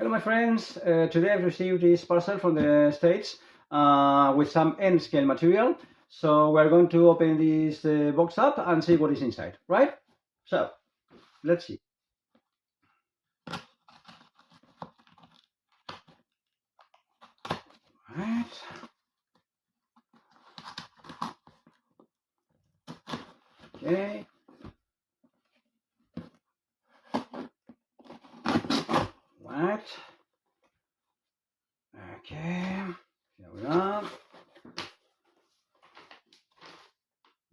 Hello my friends, today I've received this parcel from the States with some N-scale material. So we're going to open this box up and see what is inside, right? So, let's see. Right. Okay. Right. Okay. Here we are.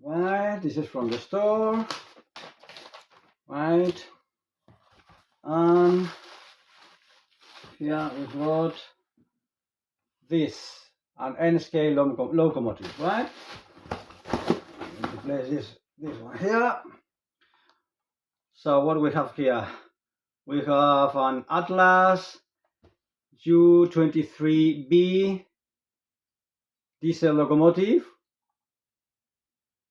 Right. This is from the store. Right. And here we've got this, an N-scale locomotive, right? I'm going to place this one here. So what we have here? We have an Atlas U23B diesel locomotive,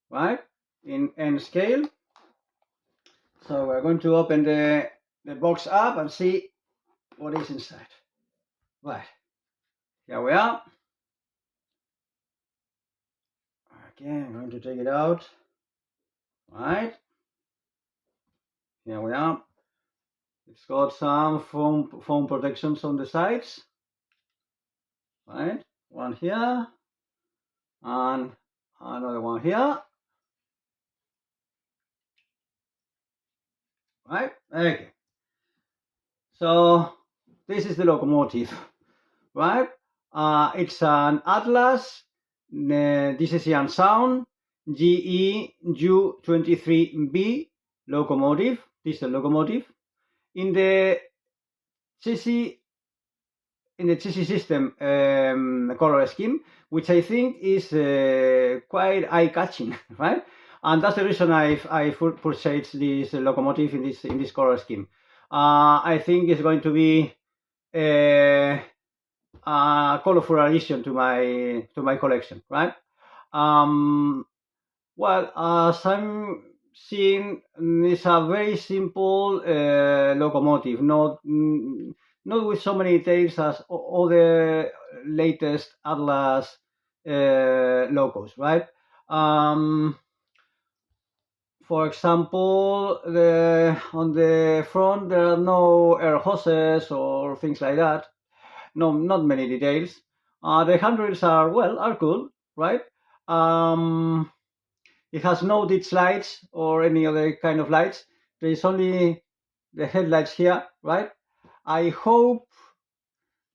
right, in N scale. So we're going to open the box up and see what is inside. Right, here we are. Okay, I'm going to take it out. Right, here we are. It's got some foam protections on the sides, right? One here and another one here, right? Okay. So this is the locomotive, right? It's an Atlas, ESU Sound, GE U23B locomotive, diesel locomotive. In the Cheesie system color scheme, which I think is quite eye-catching, right? And that's the reason I purchased this locomotive in this color scheme. I think it's going to be a colorful addition to my collection, right? Well, as I'm seeing, it's a very simple locomotive, not with so many details as all the latest Atlas locos, right? For example, on the front there are no air hoses or things like that. No, not many details. The handrails are cool, right? It has no ditch lights or any other kind of lights. There is only the headlights here, right? I hope,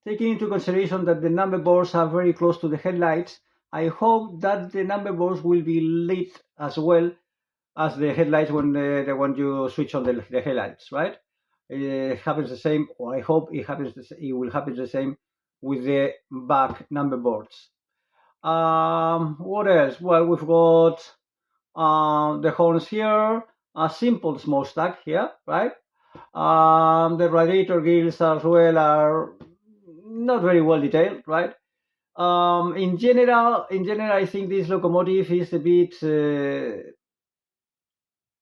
taking into consideration that the number boards are very close to the headlights, I hope that the number boards will be lit as well as the headlights when you switch on the headlights, right? It happens the same, or I hope it will happen the same with the back number boards. What else? Well, we've got the horns here, a simple smokestack here, right? The radiator grills as well are not very well detailed, right? In general, I think this locomotive is a bit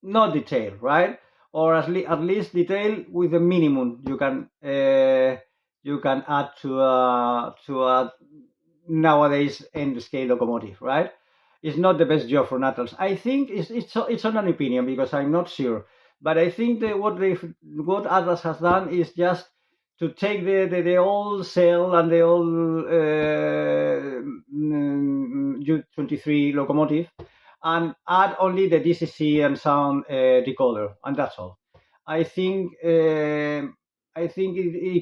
not detailed, right? Or at least detailed with the minimum you can add to a nowadays end scale locomotive, right? It's not the best job for Atlas. I think it's on an opinion because I'm not sure, but I think that what Atlas has done is just to take the old cell and the old U23 locomotive and add only the DCC and sound decoder, and that's all. I think it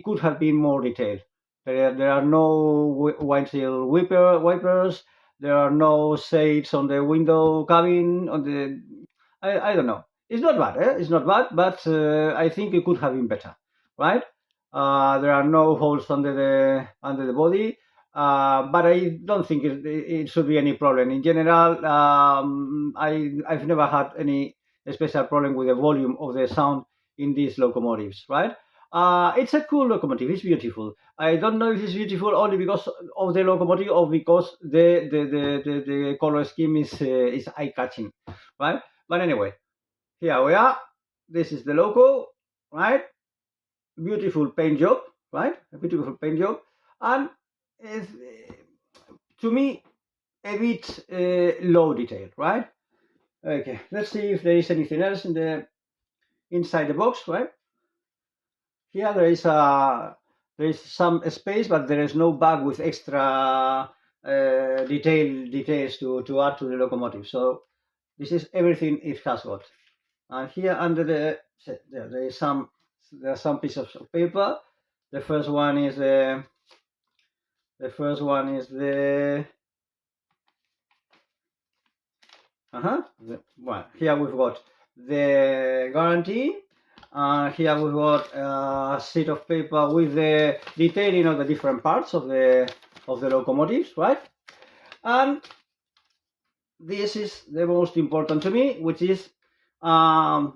could have been more detailed. There are no windshield wipers. There are no shades on the window cabin. I don't know. It's not bad. It's not bad, but I think it could have been better, right? There are no holes under the body, but I don't think it should be any problem. In general, I've never had any special problem with the volume of the sound in these locomotives, right? It's a cool locomotive. It's beautiful. I don't know if it's beautiful only because of the locomotive or because the color scheme is eye-catching, right? But anyway, here we are. This is the loco, right? Beautiful paint job, right? A beautiful paint job, and to me, a bit low detail, right? Okay, let's see if there is anything else in the inside the box, right? Here there is some space, but there is no bag with extra details to add to the locomotive. So this is everything it has got. And here under there are some pieces of paper. The first one is the well, here we've got the guarantee. Here we've got a sheet of paper with the detailing of the different parts of the locomotives, right? And this is the most important to me, which is paper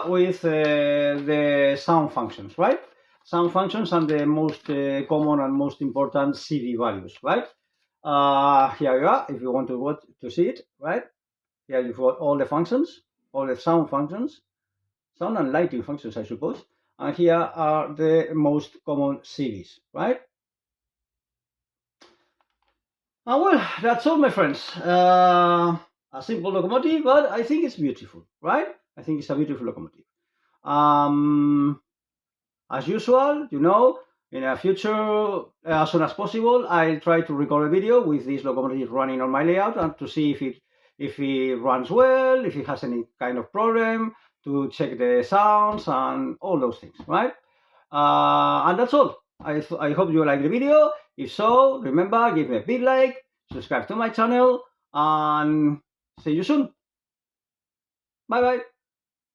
with the sound functions, right? Sound functions and the most common and most important CV values, right? Here you are, if you want to see it, right? Here you've got all the functions, all the sound functions, sound and lighting functions, I suppose. And here are the most common CVs, right? And well, that's all, my friends. A simple locomotive, but I think it's beautiful, right? I think it's a beautiful locomotive. As usual, you know, in the future, as soon as possible, I'll try to record a video with this locomotive running on my layout and to see if it runs well, if it has any kind of problem, to check the sounds and all those things, right? And that's all. I hope you like the video. If so, remember, give me a big like, subscribe to my channel, and see you soon. Bye bye.